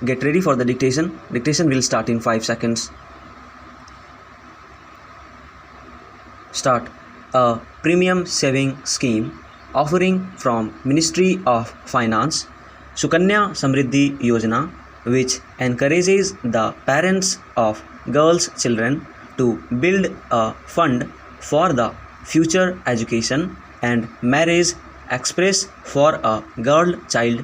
Get ready for the dictation. Dictation will start in 5 seconds. Start. A premium saving scheme offering from Ministry of Finance, Sukanya Samriddhi Yojana, which encourages the parents of girls' children to build a fund for the future education and marriage express for a girl child.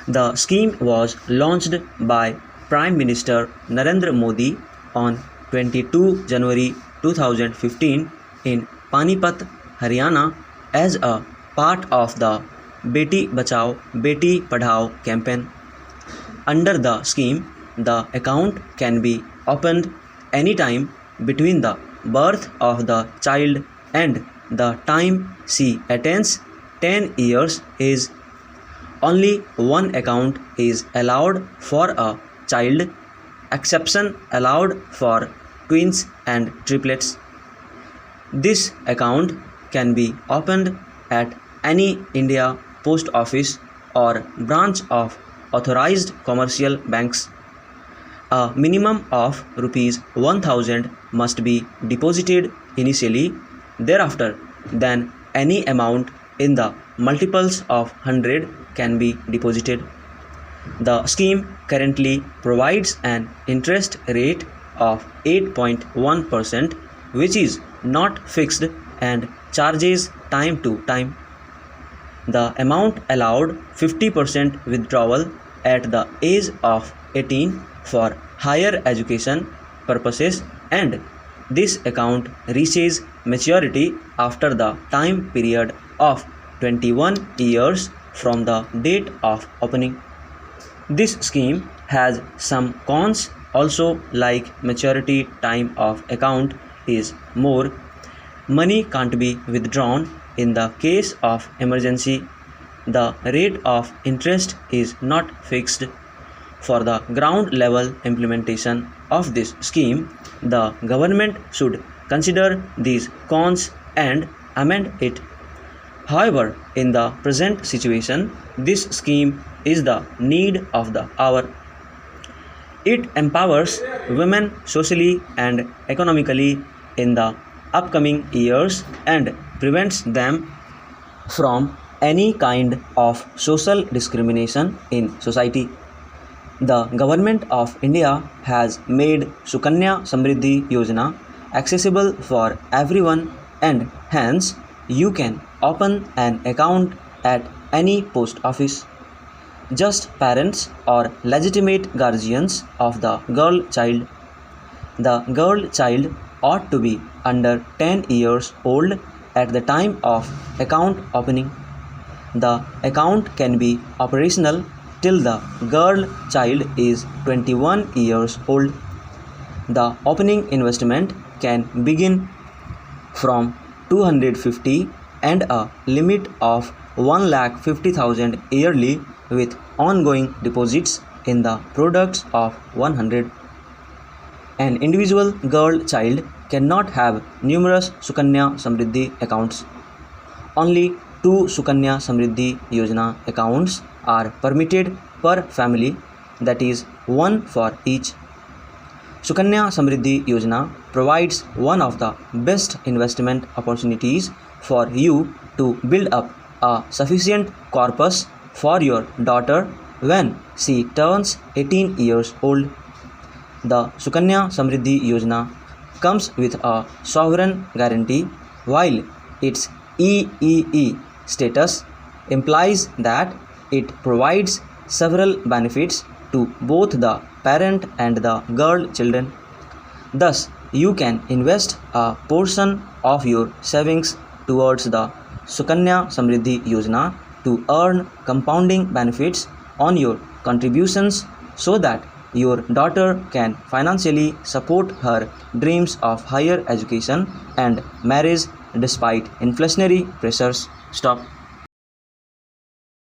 The scheme was launched by Prime Minister Narendra Modi on 22 January 2015 in Panipat, Haryana as a part of the Beti Bachao Beti Padhao campaign. Under the scheme, the account can be opened anytime between the birth of the child and the time she attains 10 years age. Only one account is allowed for a child, exception allowed for twins and triplets. This account can be opened at any India post office or branch of authorized commercial banks. A minimum of ₹1,000 must be deposited initially. Thereafter, then any amount in the multiples of 100 can be deposited. The scheme currently provides an interest rate of 8.1%, which is not fixed and charges time to time. The amount allowed 50% withdrawal at the age of 18 for higher education purposes, and this account reaches maturity after the time period of 21 years from the date of opening. This scheme has some cons also, like maturity time of account is more. Money can't be withdrawn in the case of emergency. The rate of interest is not fixed. For the ground level implementation of this scheme, the government should consider these cons and amend it. However, in the present situation, this scheme is the need of the hour. It empowers women socially and economically in the upcoming years and prevents them from any kind of social discrimination in society. The Government of India has made Sukanya Samriddhi Yojana accessible for everyone, and hence you can open an account at any post office. Just parents or legitimate guardians of the girl child. The girl child ought to be under 10 years old at the time of account opening. The account can be operational till the girl child is 21 years old. The opening investment can begin from 250 and a limit of 1,50,000 yearly with ongoing deposits in the products of 100. An individual girl child cannot have numerous Sukanya Samriddhi accounts. Only 2 Sukanya Samriddhi Yojana accounts are permitted per family, that is, one for each. Sukanya Samriddhi Yojana provides one of the best investment opportunities for you to build up a sufficient corpus for your daughter when she turns 18 years old. The Sukanya Samriddhi Yojana comes with a sovereign guarantee, while its EEE status implies that it provides several benefits to both the parent and the girl children. Thus, you can invest a portion of your savings towards the Sukanya Samriddhi Yojana to earn compounding benefits on your contributions so that your daughter can financially support her dreams of higher education and marriage despite inflationary pressures. Stop.